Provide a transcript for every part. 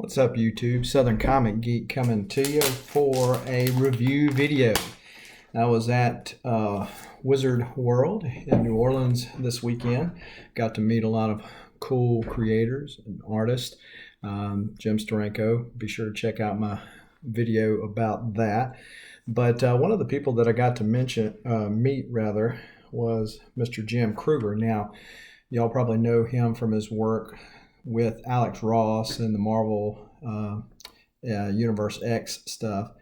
What's up, YouTube? Southern Comic Geek coming to you for a review video. I was at Wizard World in New Orleans this weekend. Got to meet a lot of cool creators and artists. Jim Steranko, be sure to check out my video about that. But one of the people that I got to meet was Mr. Jim Krueger. Now, y'all probably know him from his work with Alex Ross and the Marvel Universe X stuff.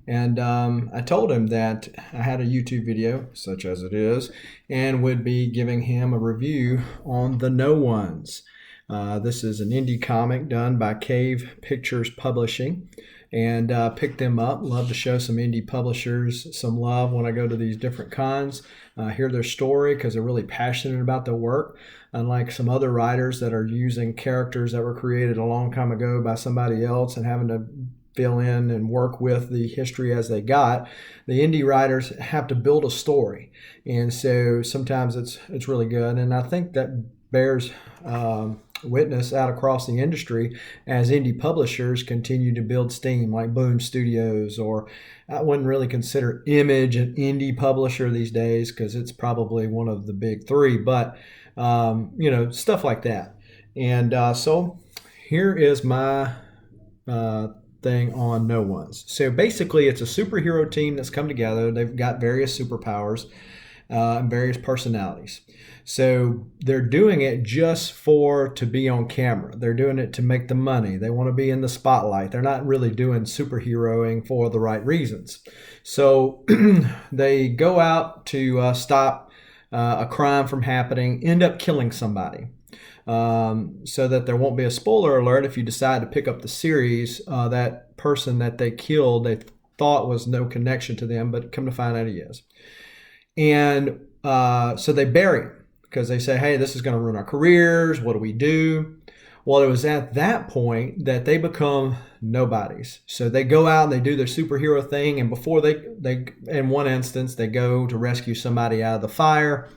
And I told him that I had a YouTube video, such as it is, and would be giving him a review on The No Ones. This is an indie comic done by Cave Pictures Publishing, and picked them up. Love to show some indie publishers some love when I go to these different cons, hear their story because they're really passionate about their work. Unlike some other writers that are using characters that were created a long time ago by somebody else and having to fill in and work with the history as they got, the indie writers have to build a story, and so sometimes it's really good. And I think that bears witness out across the industry as indie publishers continue to build steam, like Boom Studios, or I wouldn't really consider Image an indie publisher these days because it's probably one of the big three, but stuff like that. And so here is my thing on No Ones. So basically it's a superhero team that's come together. They've got various superpowers and various personalities. So they're doing it just to be on camera. They're doing it to make the money. They want to be in the spotlight. They're not really doing superheroing for the right reasons. So they go out to stop a crime from happening, end up killing somebody. So that there won't be a spoiler alert if you decide to pick up the series. That person that they killed, they thought was no connection to them, but come to find out he is. And so they bury him because they say, hey, this is going to ruin our careers. What do we do? Well, it was at that point that they become nobodies. So they go out and they do their superhero thing. And before they in one instance, they go to rescue somebody out of the fire.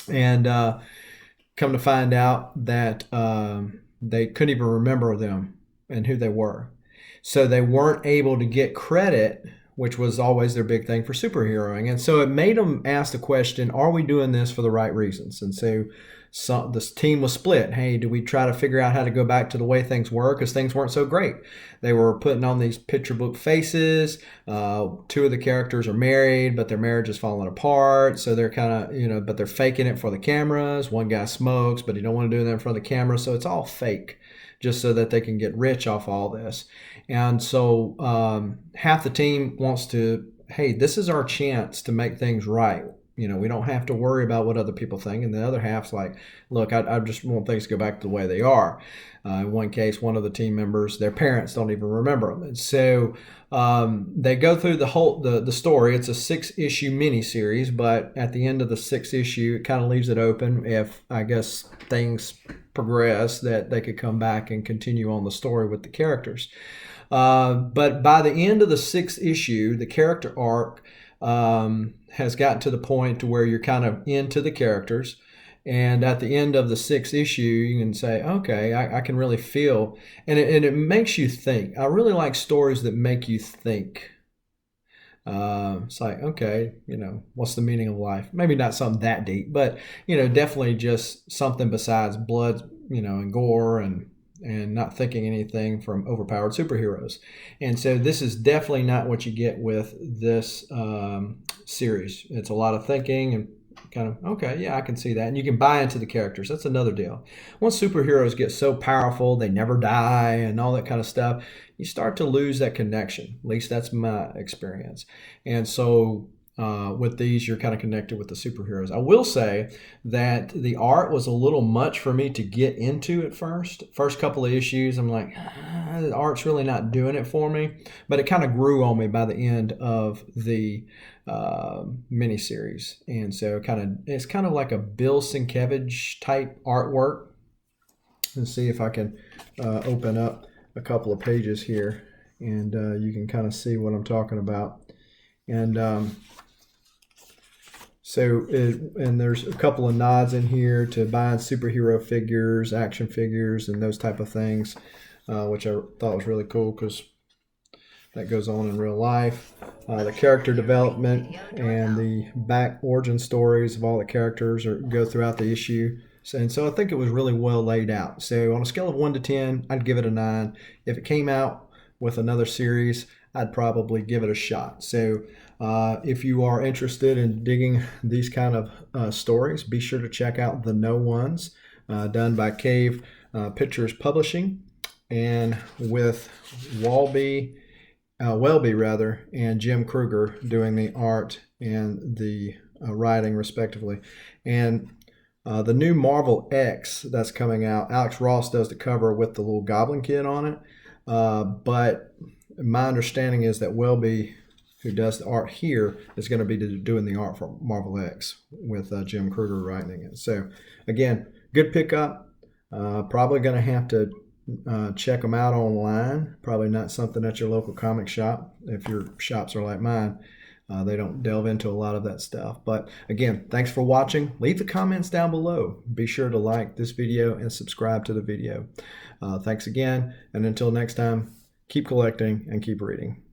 And come to find out that they couldn't even remember them and who they were. So they weren't able to get credit, which was always their big thing for superheroing. And so it made them ask the question, are we doing this for the right reasons? And so this team was split. Hey, do we try to figure out how to go back to the way things were? Because things weren't so great. They were putting on these picture book faces. Two of the characters are married, but their marriage is falling apart. So they're kind of, but they're faking it for the cameras. One guy smokes, but he don't want to do that in front of the camera. So it's all fake, just so that they can get rich off all this. And so half the team wants to, hey, this is our chance to make things right. We don't have to worry about what other people think. And the other half's like, look, I just want things to go back to the way they are. In one case, one of the team members, their parents don't even remember them. And so they go through the story. It's a 6-issue miniseries, but at the end of the 6th issue, it kind of leaves it open if, I guess, things progress that they could come back and continue on the story with the characters. But by the end of the 6th issue, the character arc has gotten to the point to where you're kind of into the characters. And at the end of the 6th issue, you can say, okay, I can really feel, and it makes you think. I really like stories that make you think. It's like, okay, what's the meaning of life? Maybe not something that deep, but, definitely just something besides blood, and gore and not thinking anything from overpowered superheroes. And so this is definitely not what you get with this series. It's a lot of thinking and kind of, okay, yeah, I can see that. And you can buy into the characters. That's another deal. Once superheroes get so powerful, they never die and all that kind of stuff, you start to lose that connection. At least that's my experience. And so with these, you're kind of connected with the superheroes. I will say that the art was a little much for me to get into at first. First couple of issues, I'm like, the art's really not doing it for me. But it kind of grew on me by the end of the miniseries. And so it's kind of like a Bill Sienkiewicz type artwork. Let's see if I can open up a couple of pages here, and you can kind of see what I'm talking about. And And there's a couple of nods in here to buying superhero figures, action figures, and those type of things, which I thought was really cool because that goes on in real life. The character development and the back origin stories of all the characters go throughout the issue. And so I think it was really well laid out. So on a scale of 1 to 10, I'd give it a 9. If it came out with another series, I'd probably give it a shot. So if you are interested in digging these kind of stories, be sure to check out The No Ones, done by Cave Pictures Publishing, and with Welby and Jim Kruger doing the art and the writing respectively. And the new Marvel X that's coming out, Alex Ross does the cover with the little Goblin Kid on it. But my understanding is that Welby, who does the art here, is going to be doing the art for Marvel X with Jim Kruger writing it. So again, good pickup. Probably going to have to check them out online. Probably not something at your local comic shop. If your shops are like mine, they don't delve into a lot of that stuff. But again, thanks for watching. Leave the comments down below. Be sure to like this video and subscribe to the video. Thanks again, and until next time, keep collecting and keep reading.